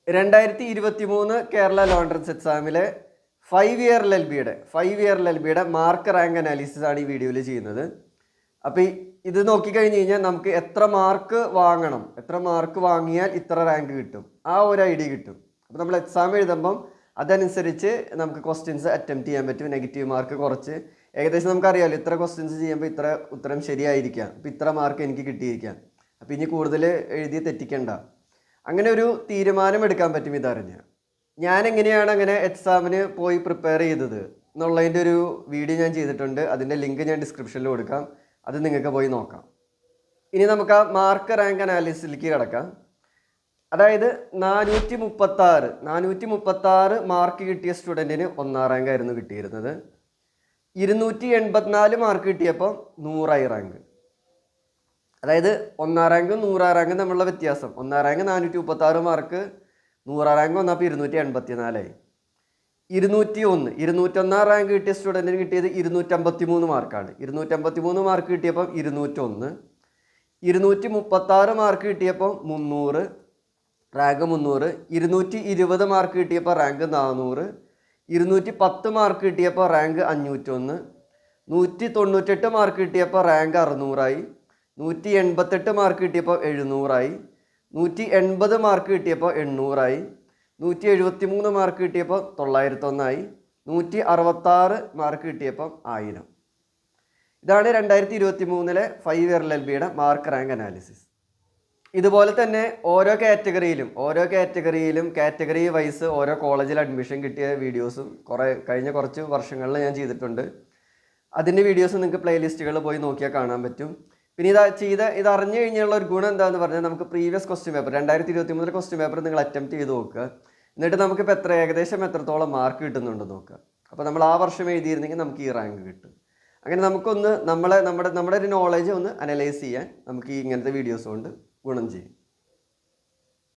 2023 Kerala ലോണ്ടൻസ് എക്സാമിലെ 5 year L ബിയുടെ mark rank analysis ആണ് ഈ വീഡിയോയിൽ ചെയ്യുന്നത്. അപ്പോൾ ഇത് നോക്കിക്കഴിഞ്ഞ് കഴിഞ്ഞാൽ നമുക്ക് എത്ര മാർക്ക് വാങ്ങണം, എത്ര മാർക്ക് വാങ്ങിയാൽ ഇത്ര റാങ്ക് കിട്ടും, ആ ഒരു ഐഡിയ കിട്ടും. അപ്പോൾ നമ്മൾ എക്സാം എഴുതുമ്പം അതനുസരിച്ച് നമുക്ക് ക്വസ്റ്റ്യൻസ് അറ്റംപ്റ്റ് ചെയ്യാൻ പറ്റും. നെഗറ്റീവ് മാർക്ക് കുറച്ച് ഏകദേശം നമുക്കറിയാമല്ലോ, ഇത്ര ക്വസ്റ്റ്യൻസ് ചെയ്യുമ്പോൾ ഇത്ര ഉത്തരം ശരിയായിരിക്കാം, അപ്പോൾ ഇത്ര മാർക്ക് എനിക്ക് കിട്ടിയിരിക്കാം, അപ്പോൾ ഇനി കൂടുതൽ എഴുതി തെറ്റിക്കണ്ട, അങ്ങനെ ഒരു തീരുമാനം എടുക്കാൻ പറ്റും ഇതറിഞ്ഞ്. ഞാൻ എങ്ങനെയാണ് അങ്ങനെ എക്സാമിന് പോയി പ്രിപ്പയർ ചെയ്തത് എന്നുള്ളതിൻ്റെ ഒരു വീഡിയോ ഞാൻ ചെയ്തിട്ടുണ്ട്. അതിൻ്റെ ലിങ്ക് ഞാൻ ഡിസ്ക്രിപ്ഷനിൽ കൊടുക്കാം, അത് നിങ്ങൾക്ക് പോയി നോക്കാം. ഇനി നമുക്ക് ആ മാർക്ക് റാങ്ക് അനാലിസിസിലേക്ക് കിടക്കാം. അതായത് 436 മാർക്ക് കിട്ടിയ സ്റ്റുഡൻറ്റിന് 1ാം റാങ്ക് ആയിരുന്നു കിട്ടിയിരുന്നത്. 284 മാർക്ക് കിട്ടിയപ്പോൾ 100ആയി റാങ്ക്. അതായത് 1ാം റാങ്കും 100ആം റാങ്കും തമ്മിലുള്ള വ്യത്യാസം, 1ാം റാങ്ക് 436 മാർക്ക്, 100ആം റാങ്ക് വന്നപ്പോൾ 284ആയി. 201 റാങ്ക് കിട്ടിയ സ്റ്റുഡൻറ്റിന് കിട്ടിയത് 253 മാർക്കാണ്. 253 മാർക്ക് കിട്ടിയപ്പോൾ 201. 236 മാർക്ക് കിട്ടിയപ്പോൾ 300, റാങ്ക് 300. 220 മാർക്ക് കിട്ടിയപ്പോൾ റാങ്ക് 400. 210 മാർക്ക് കിട്ടിയപ്പോൾ റാങ്ക് 501. 198 മാർക്ക് കിട്ടിയപ്പോൾ റാങ്ക് 600ആയി. 188 മാർക്ക് കിട്ടിയപ്പോൾ 700ആയി. 180 മാർക്ക് കിട്ടിയപ്പോൾ 800ആയി. 173 മാർക്ക് കിട്ടിയപ്പോൾ 901ആയി. 166 മാർക്ക് കിട്ടിയപ്പോൾ 1000. ഇതാണ് 2023 5 ഇയർ എൽ ബിയുടെ മാർക്ക് റാങ്ക് അനാലിസിസ്. ഇതുപോലെ തന്നെ ഓരോ കാറ്റഗറിയിലും കാറ്റഗറി വൈസ് ഓരോ കോളേജിൽ അഡ്മിഷൻ കിട്ടിയ വീഡിയോസും കഴിഞ്ഞ കുറച്ച് വർഷങ്ങളിൽ ഞാൻ ചെയ്തിട്ടുണ്ട്. അതിൻ്റെ വീഡിയോസ് നിങ്ങൾക്ക് പ്ലേലിസ്റ്റുകളിൽ പോയി നോക്കിയാൽ കാണാൻ പറ്റും. പിന്നെ ഇത് അറിഞ്ഞു കഴിഞ്ഞുള്ള ഒരു ഗുണം എന്താണെന്ന് പറഞ്ഞാൽ നമുക്ക് previous question paper 2023 question paper നിങ്ങൾ അറ്റംപ്റ്റ് ചെയ്ത് നോക്കുക. എന്നിട്ട് നമുക്കിപ്പോൾ ഏകദേശം എത്രത്തോളം മാർക്ക് കിട്ടുന്നുണ്ട് നോക്കുക. അപ്പോൾ നമ്മൾ ആ വർഷം എഴുതിയിരുന്നെങ്കിൽ നമുക്ക് ഈ റാങ്ക് കിട്ടും. അങ്ങനെ നമുക്കൊന്ന് നമ്മുടെ ഒരു നോളേജ് ഒന്ന് അനലൈസ് ചെയ്യാൻ നമുക്ക് ഈ ഇങ്ങനത്തെ വീഡിയോസ് കൊണ്ട് ഗുണം ചെയ്യും.